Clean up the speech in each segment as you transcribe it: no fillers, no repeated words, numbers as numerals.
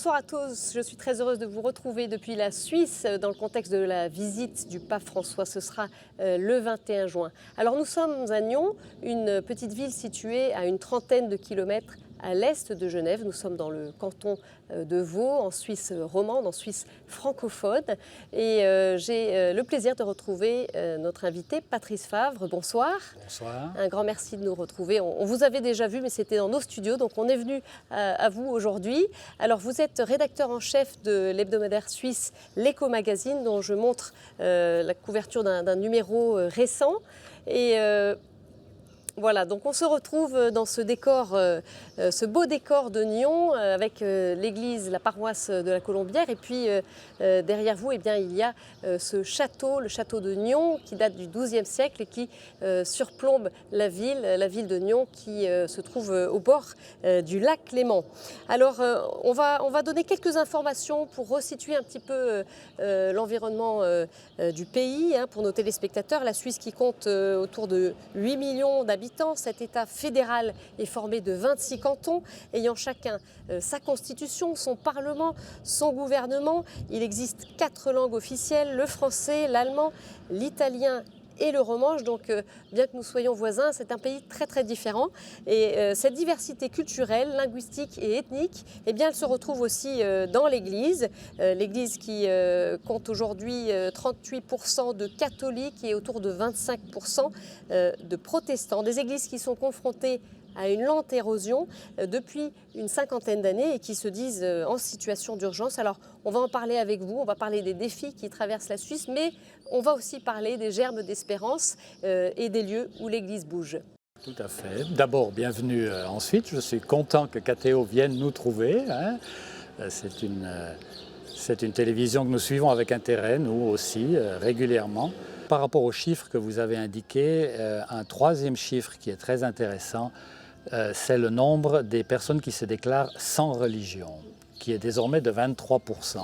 Bonsoir à tous, je suis très heureuse de vous retrouver depuis la Suisse dans le contexte de la visite du pape François. Ce sera le 21 juin. Alors nous sommes à Nyons, une petite ville située à une trentaine de kilomètres à l'est de Genève. Nous sommes dans le canton de Vaud, en Suisse romande, en Suisse francophone. Et j'ai le plaisir de retrouver notre invité, Patrice Favre. Bonsoir. Bonsoir. Un grand merci de nous retrouver. On vous avait déjà vu, mais c'était dans nos studios, donc on est venu à vous aujourd'hui. Alors vous êtes rédacteur en chef de l'hebdomadaire suisse L'Echo Magazine, dont je montre la couverture d'un numéro récent. Et voilà, donc on se retrouve dans ce décor, ce beau décor de Nyons avec l'église, la paroisse de la Colombière. Et puis derrière vous, eh bien, il y a ce château, le château de Nyons, qui date du XIIe siècle et qui surplombe la ville de Nyons qui se trouve au bord du lac Léman. Alors on va donner quelques informations pour resituer un petit peu l'environnement du pays pour nos téléspectateurs. La Suisse qui compte autour de 8 millions d'habitants. Cet État fédéral est formé de 26 cantons, ayant chacun sa constitution, son parlement, son gouvernement. Il existe 4 langues officielles, le français, l'allemand, l'italien et le romanche. Donc bien que nous soyons voisins, c'est un pays très très différent. Et cette diversité culturelle, linguistique et ethnique, eh bien, elle se retrouve aussi dans l'Église. L'Église qui compte aujourd'hui 38% de catholiques et autour de 25% de protestants. Des églises qui sont confrontées à une lente érosion depuis une cinquantaine d'années et qui se disent en situation d'urgence. Alors, on va en parler avec vous, on va parler des défis qui traversent la Suisse, mais on va aussi parler des germes d'espérance et des lieux où l'Église bouge. Tout à fait. D'abord, bienvenue ensuite. Je suis content que KTO vienne nous trouver. C'est une télévision que nous suivons avec intérêt, nous aussi, régulièrement. Par rapport aux chiffres que vous avez indiqués, un troisième chiffre qui est très intéressant, c'est le nombre des personnes qui se déclarent sans religion, qui est désormais de 23%.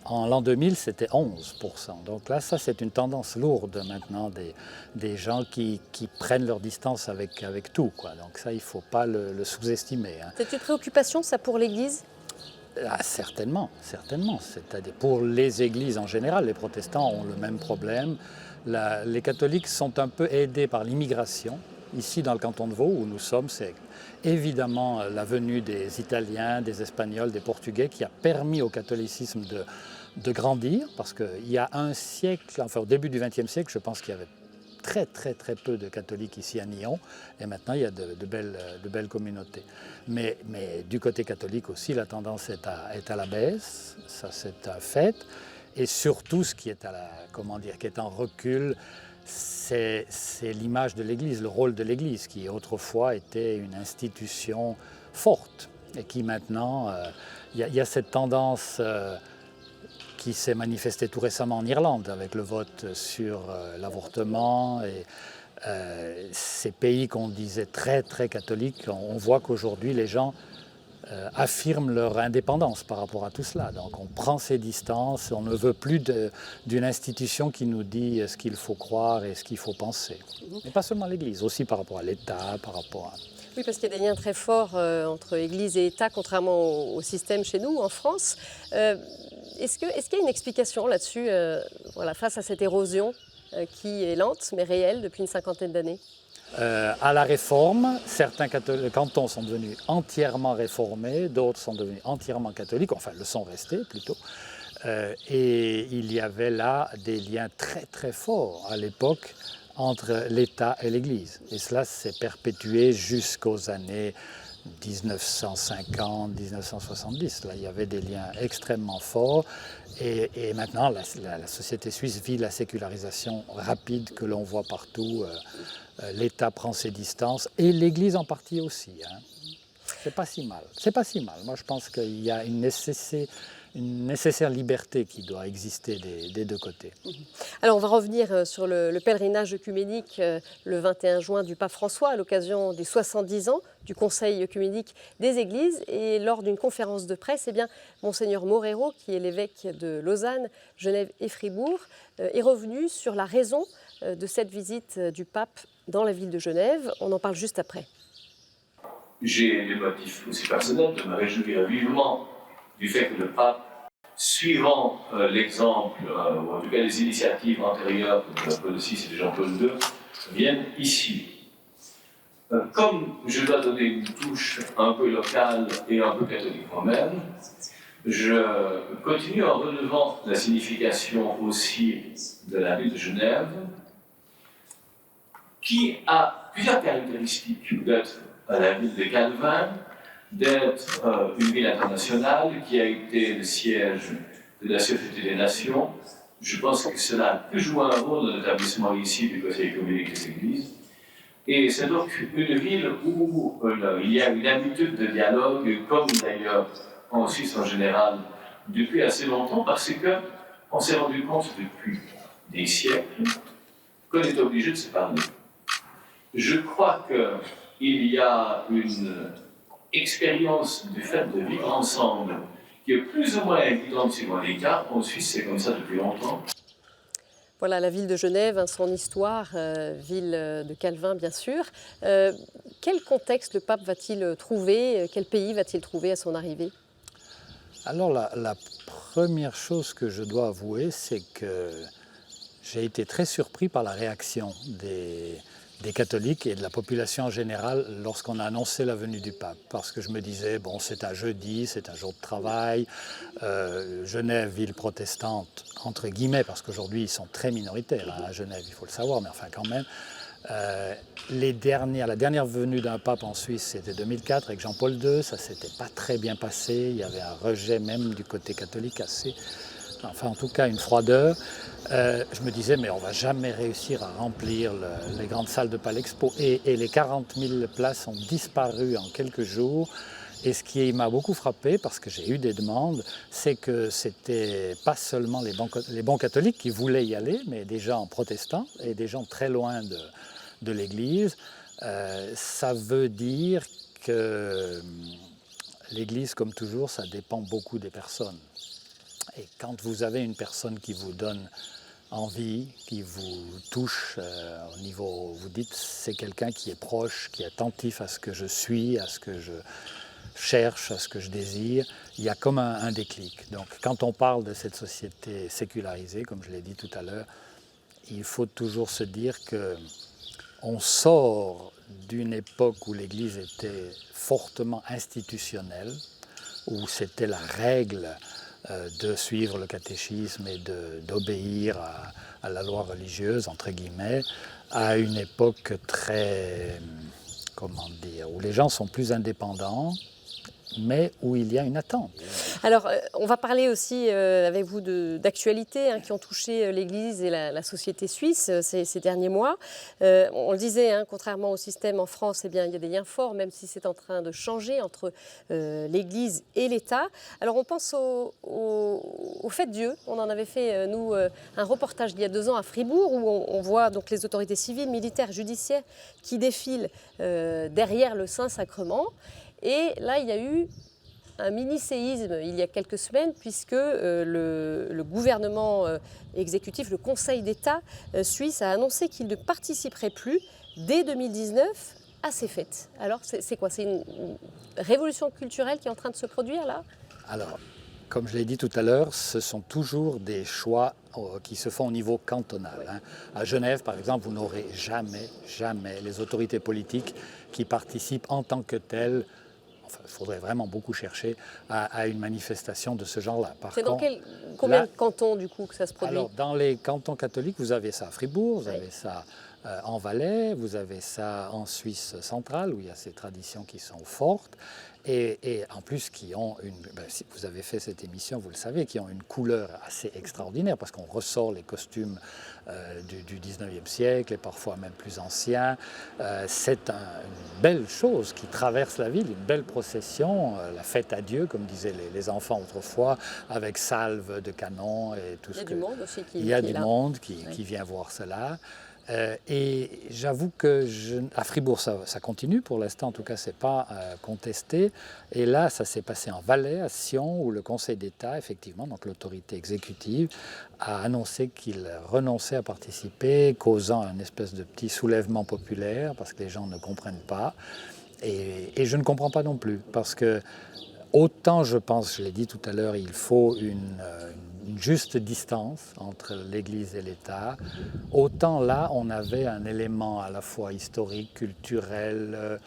En l'an 2000, c'était 11%. Donc là, ça, c'est une tendance lourde maintenant des gens qui prennent leur distance avec tout, quoi. Donc ça, il ne faut pas le sous-estimer. C'est une préoccupation, ça, pour l'Église ? Certainement, certainement. C'est-à-dire pour les églises en général, les protestants ont le même problème. Les catholiques sont un peu aidés par l'immigration. Ici, dans le canton de Vaud, où nous sommes, c'est évidemment la venue des Italiens, des Espagnols, des Portugais qui a permis au catholicisme de grandir. Parce qu'il y a un siècle, enfin au début du XXe siècle, je pense qu'il y avait très très peu de catholiques ici à Nyons, et maintenant il y a de belles communautés. Mais du côté catholique aussi, la tendance est à la baisse, ça c'est un fait. Et surtout, ce qui est qui est en recul, c'est l'image de l'Église, le rôle de l'Église, qui autrefois était une institution forte, et qui maintenant, il y a cette tendance qui s'est manifestée tout récemment en Irlande avec le vote sur l'avortement. Et ces pays qu'on disait très très catholiques, on voit qu'aujourd'hui les gens affirment leur indépendance par rapport à tout cela. Donc on prend ses distances, on ne veut plus d'une institution qui nous dit ce qu'il faut croire et ce qu'il faut penser. Mais pas seulement l'Église, aussi par rapport à l'État, par rapport à... Oui, parce qu'il y a des liens très forts entre Église et État, contrairement au système chez nous, en France. Est-ce qu'il y a une explication là-dessus, face à cette érosion qui est lente mais réelle depuis une cinquantaine d'années ? À la Réforme, certains cantons sont devenus entièrement réformés, d'autres sont devenus entièrement catholiques, enfin le sont restés plutôt. Et il y avait là des liens très très forts à l'époque entre l'État et l'Église. Et cela s'est perpétué jusqu'aux années 1950, 1970. Là, il y avait des liens extrêmement forts. Et maintenant, la société suisse vit la sécularisation rapide que l'on voit partout. L'État prend ses distances, et l'Église en partie aussi. C'est pas si mal. C'est pas si mal. Moi, je pense qu'il y a une nécessaire liberté qui doit exister des deux côtés. Alors, on va revenir sur le pèlerinage œcuménique le 21 juin du pape François à l'occasion des 70 ans du Conseil œcuménique des Églises. Et lors d'une conférence de presse, Monseigneur Morero, qui est l'évêque de Lausanne, Genève et Fribourg, est revenu sur la raison de cette visite du pape dans la ville de Genève. On en parle juste après. J'ai des motifs aussi personnels de me réjouir vivement du fait que le pape, suivant l'exemple, ou en tout cas les initiatives antérieures de Paul VI et de Jean-Paul II, viennent ici. Comme je dois donner une touche un peu locale et un peu catholique moi-même, je continue en relevant la signification aussi de la ville de Genève, qui a plusieurs caractéristiques d'être la ville de Calvin, d'être une ville internationale qui a été le siège de la Société des Nations. Je pense que cela peut jouer un rôle dans l'établissement ici du Conseil économique des Églises. Et c'est donc une ville où il y a une habitude de dialogue, comme d'ailleurs en Suisse en général, depuis assez longtemps, parce qu'on s'est rendu compte depuis des siècles qu'on est obligé de se parler. Je crois qu'il y a une expérience du fait de vivre ensemble qui est plus ou moins évidente suivant les cas. En Suisse, c'est comme ça depuis longtemps. Voilà la ville de Genève, son histoire, ville de Calvin bien sûr. Quel contexte le pape va-t-il trouver? Quel pays va-t-il trouver à son arrivée? Alors la première chose que je dois avouer, c'est que j'ai été très surpris par la réaction des catholiques et de la population en général lorsqu'on a annoncé la venue du pape. Parce que je me disais, bon, c'est un jeudi, c'est un jour de travail, Genève, ville protestante, entre guillemets, parce qu'aujourd'hui ils sont très minoritaires à Genève, il faut le savoir, mais enfin quand même. La dernière venue d'un pape en Suisse, c'était 2004 avec Jean-Paul II, ça s'était pas très bien passé, il y avait un rejet même du côté catholique assez... Enfin, en tout cas, une froideur. Je me disais, mais on ne va jamais réussir à remplir les grandes salles de Palexpo. Et les 40 000 places ont disparu en quelques jours. Et ce qui m'a beaucoup frappé, parce que j'ai eu des demandes, c'est que c'était pas seulement les bons catholiques qui voulaient y aller, mais des gens protestants et des gens très loin de l'Église. Ça veut dire que l'Église, comme toujours, ça dépend beaucoup des personnes. Et quand vous avez une personne qui vous donne envie, qui vous touche au niveau, vous dites c'est quelqu'un qui est proche, qui est attentif à ce que je suis, à ce que je cherche, à ce que je désire, il y a comme un déclic. Donc quand on parle de cette société sécularisée, comme je l'ai dit tout à l'heure, il faut toujours se dire qu'on sort d'une époque où l'Église était fortement institutionnelle, où c'était la règle de suivre le catéchisme et d'obéir à la loi religieuse, entre guillemets, à une époque très, comment dire, où les gens sont plus indépendants, mais où il y a une attente. Alors, on va parler aussi avec vous d'actualités qui ont touché l'Église et la société suisse ces derniers mois. On le disait, contrairement au système en France, eh bien, il y a des liens forts, même si c'est en train de changer entre l'Église et l'État. Alors, on pense au Fête Dieu. On en avait fait, nous, un reportage il y a 2 ans à Fribourg, où on voit donc les autorités civiles, militaires, judiciaires qui défilent derrière le Saint-Sacrement. Et là, il y a eu un mini-séisme il y a quelques semaines, puisque le gouvernement exécutif, le Conseil d'État suisse, a annoncé qu'il ne participerait plus dès 2019 à ces fêtes. Alors, c'est quoi? C'est une révolution culturelle qui est en train de se produire là? Alors, comme je l'ai dit tout à l'heure, ce sont toujours des choix qui se font au niveau cantonal. À Genève, par exemple, vous n'aurez jamais les autorités politiques qui participent en tant que telles. Enfin, il faudrait vraiment beaucoup chercher à une manifestation de ce genre-là. C'est dans combien de cantons, du coup, que ça se produit? Alors, dans les cantons catholiques, vous avez ça à Fribourg, vous avez ça en Valais, vous avez ça en Suisse centrale, où il y a ces traditions qui sont fortes, et en plus qui ont si vous avez fait cette émission, vous le savez, qui ont une couleur assez extraordinaire, parce qu'on ressort les costumes du 19e siècle, et parfois même plus anciens. C'est une belle chose qui traverse la ville, une belle procession, la fête à Dieu, comme disaient les enfants autrefois, avec salve de canon et tout ce que... Il y a du monde aussi Il y a du monde qui vient voir cela. Et j'avoue que à Fribourg, ça continue. Pour l'instant, en tout cas, ce n'est pas contesté. Et là, ça s'est passé en Valais, à Sion, où le Conseil d'État, effectivement, donc l'autorité exécutive, a annoncé qu'il renonçait à participer, causant un espèce de petit soulèvement populaire, parce que les gens ne comprennent pas. Et je ne comprends pas non plus, parce que autant je pense, je l'ai dit tout à l'heure, il faut une juste distance entre l'Église et l'État, autant là on avait un élément à la fois historique, culturel,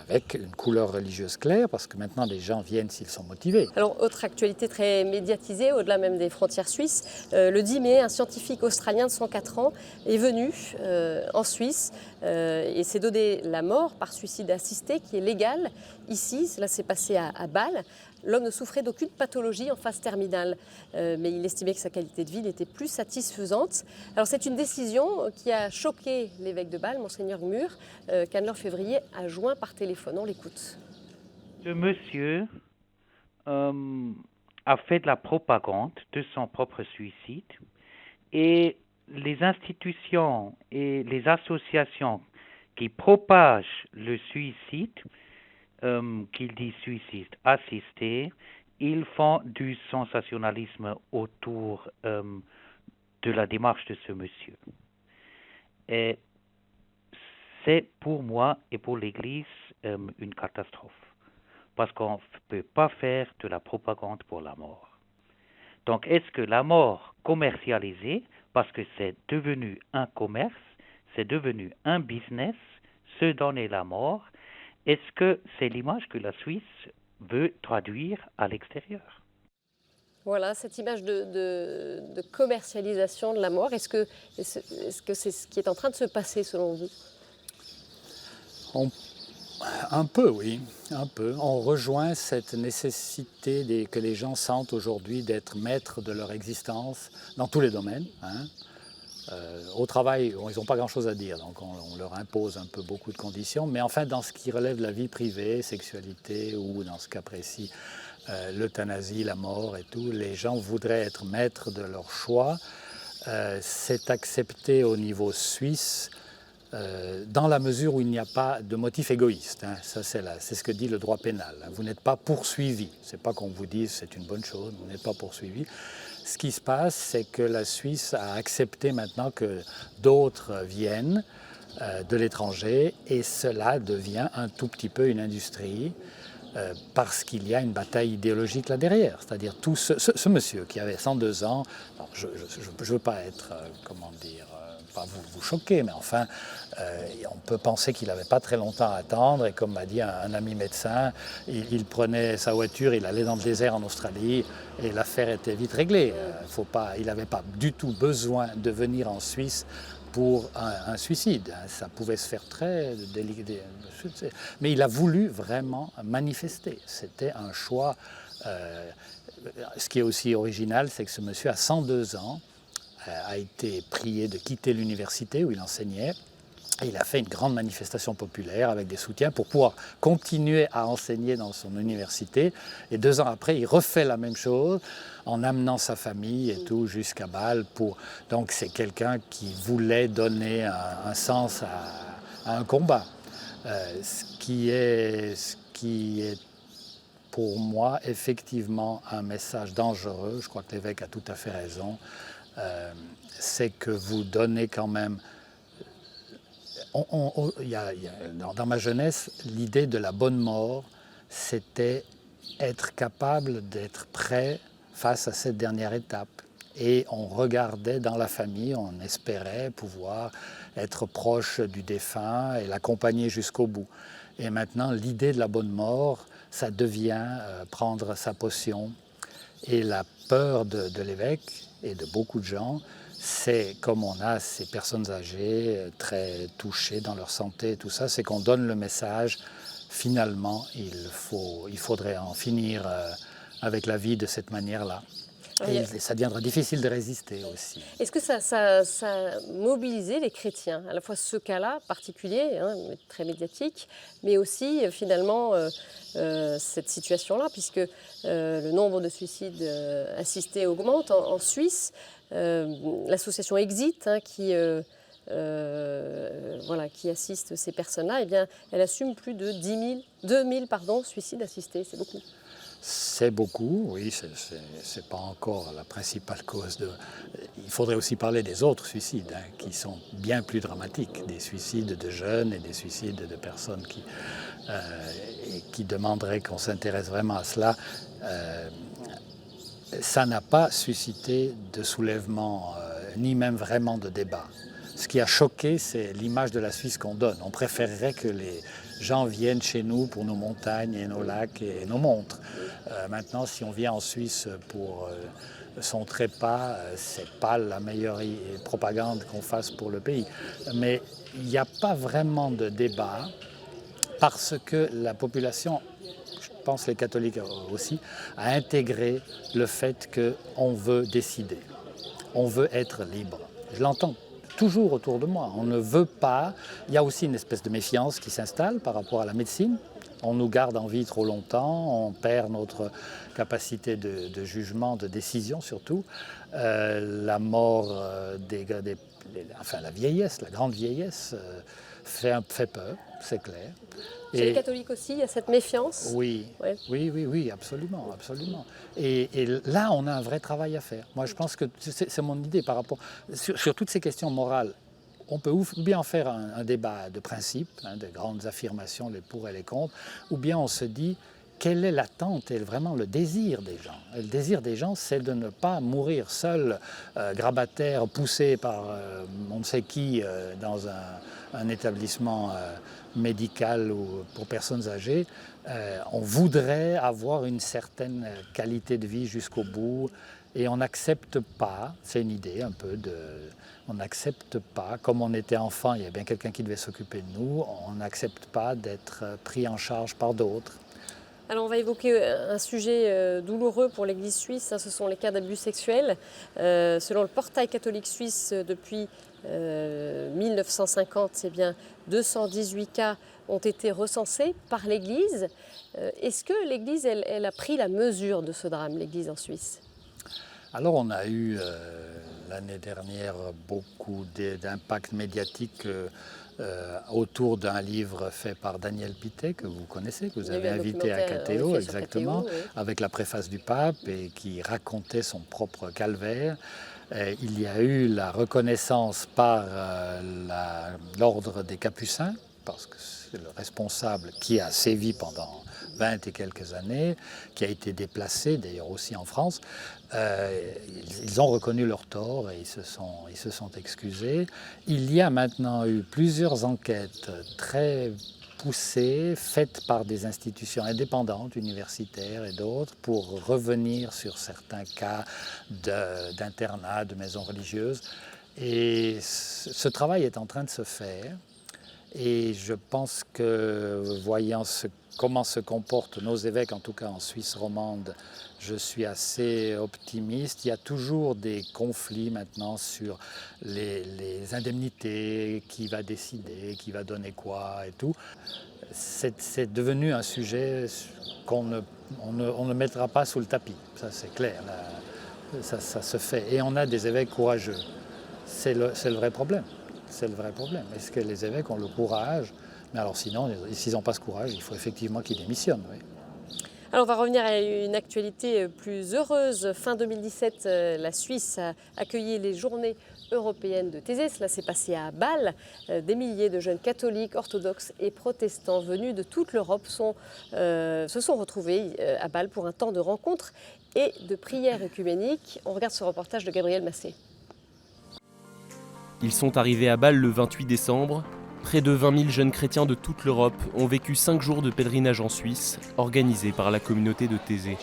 avec une couleur religieuse claire, parce que maintenant les gens viennent s'ils sont motivés. Alors, autre actualité très médiatisée, au-delà même des frontières suisses, le 10 mai, un scientifique australien de 104 ans est venu en Suisse et s'est donné la mort par suicide assisté, qui est légal ici. Cela s'est passé à Bâle. L'homme ne souffrait d'aucune pathologie en phase terminale, mais il estimait que sa qualité de vie n'était plus satisfaisante. Alors c'est une décision qui a choqué l'évêque de Bâle, Monseigneur Gmür, qu'Anne-Laure Février a joint par téléphone. On l'écoute. Ce monsieur a fait de la propagande de son propre suicide et les institutions et les associations qui propagent le suicide, qu'il dit suicide assisté, ils font du sensationnalisme autour de la démarche de ce monsieur. Et c'est pour moi et pour l'Église une catastrophe, parce qu'on ne peut pas faire de la propagande pour la mort. Donc est-ce que la mort commercialisée, parce que c'est devenu un commerce, c'est devenu un business, se donner la mort, est-ce que c'est l'image que la Suisse veut traduire à l'extérieur? Voilà, cette image de commercialisation de la mort, est-ce que c'est ce qui est en train de se passer selon vous? Un peu, oui, un peu. On rejoint cette nécessité que les gens sentent aujourd'hui d'être maîtres de leur existence dans tous les domaines. Au travail, ils n'ont pas grand-chose à dire, donc on leur impose un peu beaucoup de conditions, mais enfin dans ce qui relève de la vie privée, sexualité ou dans ce cas précis, l'euthanasie, la mort et tout, les gens voudraient être maîtres de leur choix. C'est accepté au niveau suisse dans la mesure où il n'y a pas de motif égoïste. Ça, c'est ce que dit le droit pénal. Vous n'êtes pas poursuivi. Ce n'est pas qu'on vous dise c'est une bonne chose, vous n'êtes pas poursuivi. Ce qui se passe, c'est que la Suisse a accepté maintenant que d'autres viennent de l'étranger et cela devient un tout petit peu une industrie parce qu'il y a une bataille idéologique là derrière. C'est-à-dire tout ce monsieur qui avait 102 ans, alors je ne veux pas être, comment dire, pas vous choquer, mais enfin, on peut penser qu'il n'avait pas très longtemps à attendre et comme m'a dit un ami médecin, il prenait sa voiture, il allait dans le désert en Australie et l'affaire était vite réglée. Il n'avait pas du tout besoin de venir en Suisse pour un suicide. Ça pouvait se faire très délicat. Mais il a voulu vraiment manifester. C'était un choix. Ce qui est aussi original, c'est que ce monsieur a 102 ans, a été prié de quitter l'université où il enseignait. Et il a fait une grande manifestation populaire avec des soutiens pour pouvoir continuer à enseigner dans son université. Et 2 ans après, il refait la même chose en amenant sa famille et tout jusqu'à Bâle. Donc c'est quelqu'un qui voulait donner un sens à un combat. Ce qui est pour moi effectivement un message dangereux. Je crois que l'évêque a tout à fait raison. C'est que vous donnez quand même... dans ma jeunesse, l'idée de la bonne mort, c'était être capable d'être prêt face à cette dernière étape. Et on regardait dans la famille, on espérait pouvoir être proche du défunt et l'accompagner jusqu'au bout. Et maintenant, l'idée de la bonne mort, ça devient prendre sa potion. Et la peur de l'évêque et de beaucoup de gens, c'est comme on a ces personnes âgées très touchées dans leur santé et tout ça, c'est qu'on donne le message, finalement, il faudrait en finir avec la vie de cette manière-là. Et ça deviendra difficile de résister aussi. Est-ce que ça a mobilisé les chrétiens, à la fois ce cas-là particulier, très médiatique, mais aussi finalement cette situation-là, puisque le nombre de suicides assistés augmente en Suisse. L'association Exit, qui assiste ces personnes-là, eh bien, elle assume plus de 2 000 suicides assistés, c'est beaucoup. C'est beaucoup, oui, c'est pas encore la principale cause de... Il faudrait aussi parler des autres suicides, hein, qui sont bien plus dramatiques, des suicides de jeunes et des suicides de personnes qui demanderaient qu'on s'intéresse vraiment à cela. Ça n'a pas suscité de soulèvement, ni même vraiment de débat. Ce qui a choqué, c'est l'image de la Suisse qu'on donne. On préférerait que les gens viennent chez nous pour nos montagnes et nos lacs et nos montres. Maintenant, si on vient en Suisse pour son trépas, c'est pas la meilleure propagande qu'on fasse pour le pays. Mais il n'y a pas vraiment de débat parce que la population, je pense les catholiques aussi, a intégré le fait qu'on veut décider. On veut être libre. Je l'entends toujours autour de moi. On ne veut pas... Il y a aussi une espèce de méfiance qui s'installe par rapport à la médecine. On nous garde en vie trop longtemps, on perd notre capacité de jugement, de décision surtout. La mort, la vieillesse, la grande vieillesse, fait peur, c'est clair. Chez les catholiques aussi, il y a cette méfiance? Oui, ouais. oui, absolument, absolument. Et là, on a un vrai travail à faire. Moi, je pense que c'est mon idée par rapport... Sur toutes ces questions morales, on peut ou bien en faire un débat de principe, hein, de grandes affirmations, les pour et les contre, ou bien on se dit quelle est l'attente et vraiment le désir des gens. Et le désir des gens, c'est de ne pas mourir seul, grabataire, poussé par on ne sait qui dans un établissement médical ou pour personnes âgées. On voudrait avoir une certaine qualité de vie jusqu'au bout. Et on n'accepte pas, c'est une idée un peu on n'accepte pas, comme on était enfant, il y a bien quelqu'un qui devait s'occuper de nous, on n'accepte pas d'être pris en charge par d'autres. Alors on va évoquer un sujet douloureux pour l'Église suisse, hein, ce sont les cas d'abus sexuels. Selon le portail catholique suisse, depuis 1950, c'est bien 218 cas ont été recensés par l'Église. Est-ce que l'Église, elle a pris la mesure de ce drame, l'Église en Suisse ? Alors on a eu l'année dernière beaucoup d'impact médiatique autour d'un livre fait par Daniel Pittet, que vous connaissez, que vous avez invité à KTO, exactement, KTO, oui. Avec la préface du pape et qui racontait son propre calvaire. Il y a eu la reconnaissance par l'ordre des Capucins, parce que c'est le responsable qui a sévi pendant 20 et quelques années, qui a été déplacé, d'ailleurs aussi en France. Ils ont reconnu leur tort et ils se sont excusés. Il y a maintenant eu plusieurs enquêtes très poussées, faites par des institutions indépendantes, universitaires et d'autres, pour revenir sur certains cas d'internat, de maisons religieuses. Et ce travail est en train de se faire. Et je pense que, voyant comment se comportent nos évêques, en tout cas en Suisse romande, je suis assez optimiste. Il y a toujours des conflits maintenant sur les indemnités, qui va décider, qui va donner quoi et tout. C'est devenu un sujet qu'on ne mettra pas sous le tapis, ça c'est clair, ça se fait. Et on a des évêques courageux, c'est le vrai problème. C'est le vrai problème. Est-ce que les évêques ont le courage? Mais alors sinon, s'ils n'ont pas ce courage, il faut effectivement qu'ils démissionnent. Oui. Alors on va revenir à une actualité plus heureuse. Fin 2017, la Suisse a accueilli les Journées européennes de Thésée. Cela s'est passé à Bâle. Des milliers de jeunes catholiques, orthodoxes et protestants venus de toute l'Europe se sont retrouvés à Bâle pour un temps de rencontre et de prière œcuménique. On regarde ce reportage de Gabriel Massé. Ils sont arrivés à Bâle le 28 décembre. Près de 20 000 jeunes chrétiens de toute l'Europe ont vécu 5 jours de pèlerinage en Suisse, organisés par la communauté de Thésée.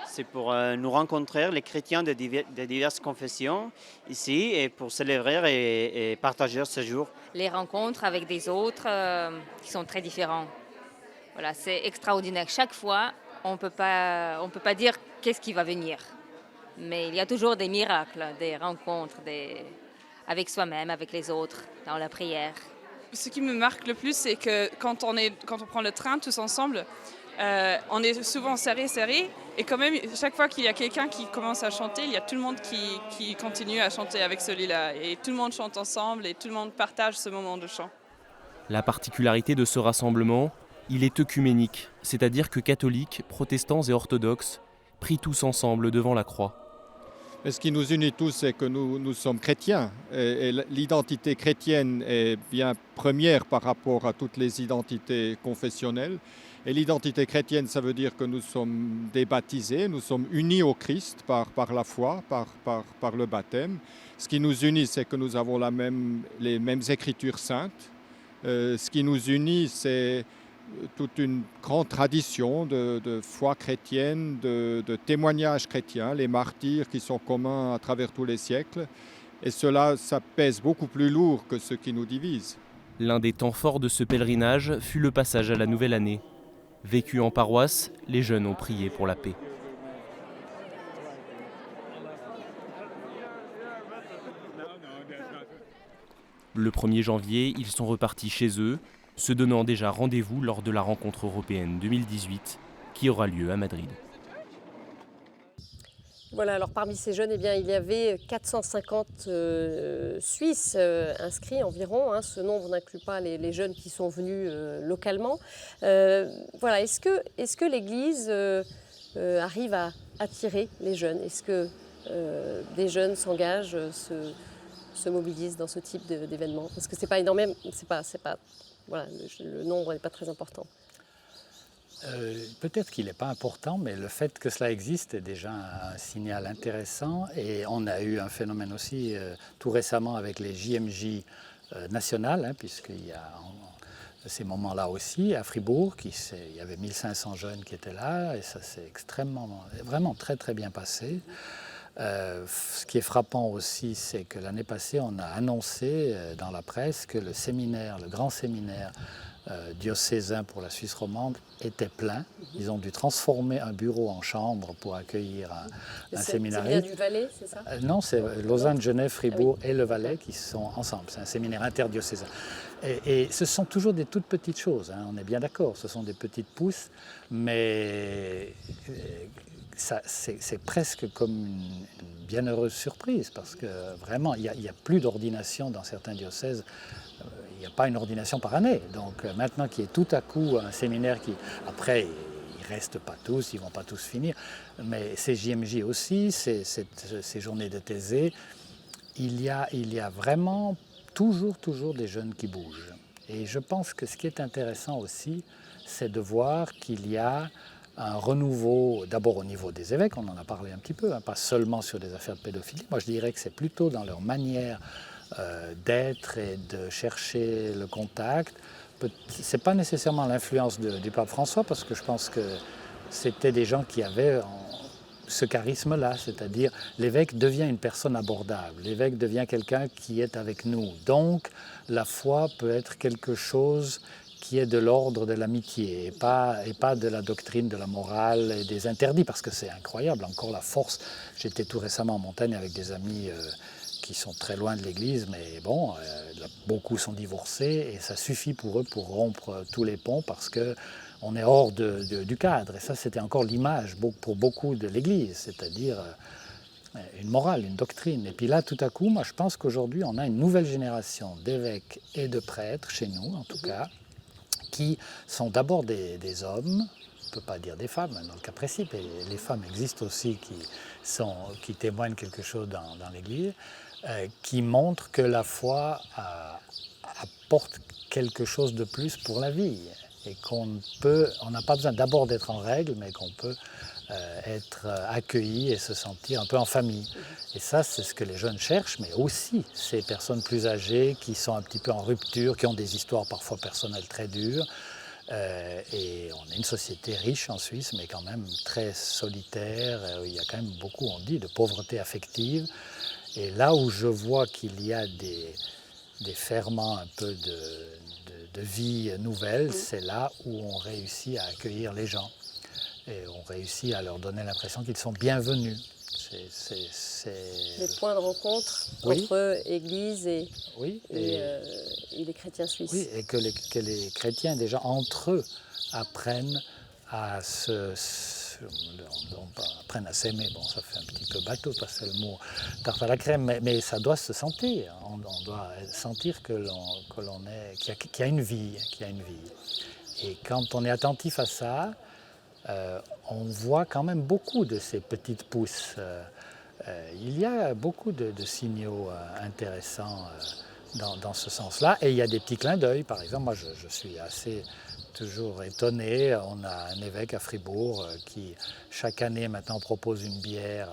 C'est pour nous rencontrer, les chrétiens de diverses confessions, ici, et pour célébrer et partager ce jour. Les rencontres avec des autres qui sont très différents. Voilà, c'est extraordinaire. Chaque fois, on ne peut pas dire qu'est-ce qui va venir. Mais il y a toujours des miracles, des rencontres, avec soi-même, avec les autres, dans la prière. Ce qui me marque le plus, c'est que quand on prend le train tous ensemble, on est souvent serré, et quand même, chaque fois qu'il y a quelqu'un qui commence à chanter, il y a tout le monde qui continue à chanter avec celui-là. Et tout le monde chante ensemble et tout le monde partage ce moment de chant. La particularité de ce rassemblement, Il est œcuménique, c'est-à-dire que catholiques, protestants et orthodoxes prient tous ensemble devant la croix. Mais ce qui nous unit tous, c'est que nous sommes chrétiens. Et l'identité chrétienne est bien première par rapport à toutes les identités confessionnelles. Et l'identité chrétienne, ça veut dire que nous sommes débaptisés, nous sommes unis au Christ par la foi, par le baptême. Ce qui nous unit, c'est que nous avons les mêmes écritures saintes. Ce qui nous unit, c'est toute une grande tradition de foi chrétienne, de témoignages chrétiens, les martyrs qui sont communs à travers tous les siècles. Et cela, ça pèse beaucoup plus lourd que ce qui nous divise. L'un des temps forts de ce pèlerinage fut le passage à la nouvelle année. Vécu en paroisse, les jeunes ont prié pour la paix. Le 1er janvier, ils sont repartis chez eux, se donnant déjà rendez-vous lors de la rencontre européenne 2018 qui aura lieu à Madrid. Voilà, alors parmi ces jeunes, eh bien, il y avait 450 Suisses inscrits environ. Hein. Ce nombre n'inclut pas les jeunes qui sont venus localement. Voilà, est-ce que l'Église arrive à attirer les jeunes? Est-ce que des jeunes s'engagent, se mobilisent dans ce type d'événement? Parce que c'est pas énorme, voilà, le nombre n'est pas très important. Peut-être qu'il n'est pas important, mais le fait que cela existe est déjà un signal intéressant. Et on a eu un phénomène aussi tout récemment avec les JMJ nationales, hein, puisqu'il y a ces moments-là aussi à Fribourg, il y avait 1500 jeunes qui étaient là, et ça s'est vraiment très très bien passé. Ce qui est frappant aussi, c'est que l'année passée, on a annoncé dans la presse que le grand séminaire diocésain pour la Suisse romande était plein. Ils ont dû transformer un bureau en chambre pour accueillir un séminariste. C'est bien du Valais, c'est ça? Non, c'est Lausanne, Genève, Fribourg et le Valais qui sont ensemble. C'est un séminaire interdiocésain. Et ce sont toujours des toutes petites choses, hein, on est bien d'accord. Ce sont des petites pousses, mais c'est presque comme une bienheureuse surprise parce que vraiment, il n'y a plus d'ordination dans certains diocèses. Il n'y a pas une ordination par année. Donc maintenant qu'il y ait tout à coup un séminaire qui... Après, ils ne restent pas tous, ils ne vont pas tous finir. Mais ces JMJ aussi, ces journées de thésée, il y a vraiment toujours des jeunes qui bougent. Et je pense que ce qui est intéressant aussi, c'est de voir qu'il y a un renouveau, d'abord au niveau des évêques, on en a parlé un petit peu, hein, pas seulement sur des affaires de pédophilie. Moi, je dirais que c'est plutôt dans leur manière d'être et de chercher le contact. Ce n'est pas nécessairement l'influence du pape François, parce que je pense que c'était des gens qui avaient ce charisme-là, c'est-à-dire l'évêque devient une personne abordable, l'évêque devient quelqu'un qui est avec nous. Donc la foi peut être quelque chose qui est de l'ordre de l'amitié et pas de la doctrine, de la morale et des interdits, parce que c'est incroyable, encore la force. J'étais tout récemment en montagne avec des amis qui sont très loin de l'Église, mais bon, beaucoup sont divorcés et ça suffit pour eux pour rompre tous les ponts parce qu'on est hors du cadre. Et ça, c'était encore l'image pour beaucoup de l'Église, c'est-à-dire une morale, une doctrine. Et puis là, tout à coup, moi, je pense qu'aujourd'hui, on a une nouvelle génération d'évêques et de prêtres, chez nous en tout cas, qui sont d'abord des hommes, on ne peut pas dire des femmes dans le cas précis, mais les femmes existent aussi qui témoignent quelque chose dans l'Église, qui montrent que la foi apporte quelque chose de plus pour la vie et on n'a pas besoin d'abord d'être en règle, mais qu'on peut être accueilli et se sentir un peu en famille. Et ça, c'est ce que les jeunes cherchent, mais aussi ces personnes plus âgées qui sont un petit peu en rupture, qui ont des histoires parfois personnelles très dures. Et on est une société riche en Suisse, mais quand même très solitaire. Il y a quand même beaucoup, on dit, de pauvreté affective. Et là où je vois qu'il y a des ferments un peu de vie nouvelle, c'est là où on réussit à accueillir les gens. Et on réussit à leur donner l'impression qu'ils sont bienvenus. Des points de rencontre entre Église et les chrétiens suisses. Oui, et que les chrétiens, déjà entre eux, apprennent à apprennent à s'aimer. Bon, ça fait un petit peu bateau parce que c'est le mot tarte à la crème, mais ça doit se sentir. On doit sentir qu'il y a une vie, Et quand on est attentif à ça, on voit quand même beaucoup de ces petites pousses. Il y a beaucoup de signaux intéressants dans ce sens-là. Et il y a des petits clins d'œil. Par exemple, moi je suis assez toujours étonné. On a un évêque à Fribourg qui chaque année maintenant propose une bière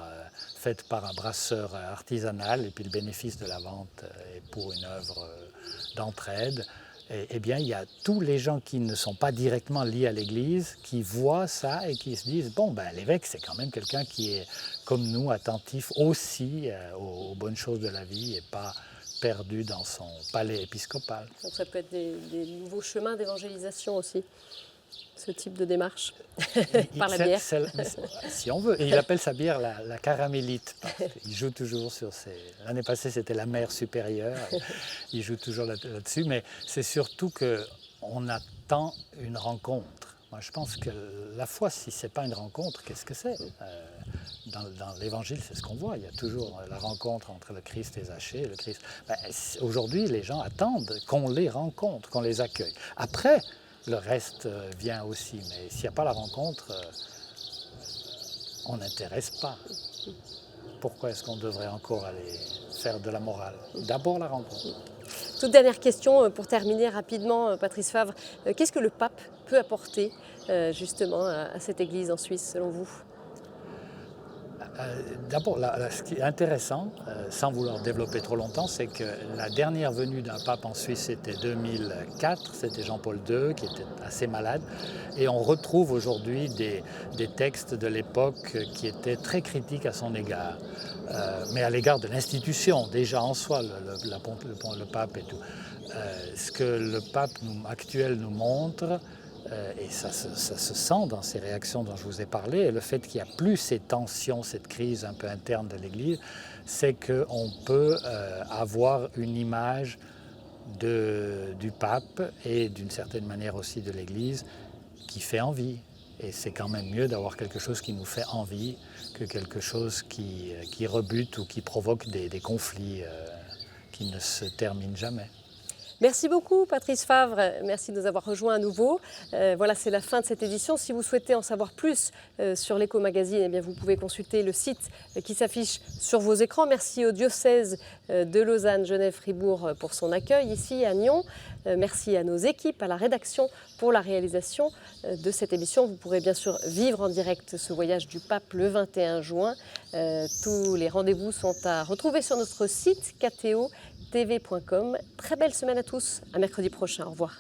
faite par un brasseur artisanal, et puis le bénéfice de la vente est pour une œuvre d'entraide. Eh bien, il y a tous les gens qui ne sont pas directement liés à l'Église qui voient ça et qui se disent « Bon, ben, l'évêque, c'est quand même quelqu'un qui est, comme nous, attentif aussi aux bonnes choses de la vie et pas perdu dans son palais épiscopal. » Donc ça peut être des nouveaux chemins d'évangélisation aussi, ce type de démarche, par la bière. Si on veut. Et il appelle sa bière la caramélite. Il joue toujours sur ces... L'année passée, c'était la mer supérieure. Il joue toujours là-dessus. Mais c'est surtout qu'on attend une rencontre. Moi, je pense que la foi, si ce n'est pas une rencontre, qu'est-ce que c'est? Dans l'Évangile, c'est ce qu'on voit. Il y a toujours la rencontre entre le Christ et Zachée. Le Christ... Aujourd'hui, les gens attendent qu'on les rencontre, qu'on les accueille. Après, le reste vient aussi, mais s'il n'y a pas la rencontre, on n'intéresse pas. Pourquoi est-ce qu'on devrait encore aller faire de la morale? D'abord la rencontre. Toute dernière question pour terminer rapidement, Patrice Favre. Qu'est-ce que le pape peut apporter justement à cette Église en Suisse, selon vous? D'abord, ce qui est intéressant, sans vouloir développer trop longtemps, c'est que la dernière venue d'un pape en Suisse, c'était 2004, c'était Jean-Paul II, qui était assez malade. Et on retrouve aujourd'hui des textes de l'époque qui étaient très critiques à son égard, mais à l'égard de l'institution, déjà en soi, le pape et tout. Ce que le pape actuel nous montre, et ça se sent dans ces réactions dont je vous ai parlé, et le fait qu'il n'y a plus ces tensions, cette crise un peu interne de l'Église, c'est qu'on peut avoir une image du pape et d'une certaine manière aussi de l'Église qui fait envie. Et c'est quand même mieux d'avoir quelque chose qui nous fait envie que quelque chose qui rebute ou qui provoque des conflits qui ne se terminent jamais. Merci beaucoup Patrice Favre, merci de nous avoir rejoints à nouveau. Voilà, c'est la fin de cette édition. Si vous souhaitez en savoir plus sur l'Éco-magazine, eh bien, vous pouvez consulter le site qui s'affiche sur vos écrans. Merci au diocèse de Lausanne, Genève, Fribourg pour son accueil ici à Nyon. Merci à nos équipes, à la rédaction pour la réalisation de cette émission. Vous pourrez bien sûr vivre en direct ce voyage du pape le 21 juin. Tous les rendez-vous sont à retrouver sur notre site kto.tv.com. Très belle semaine à tous, à mercredi prochain, au revoir.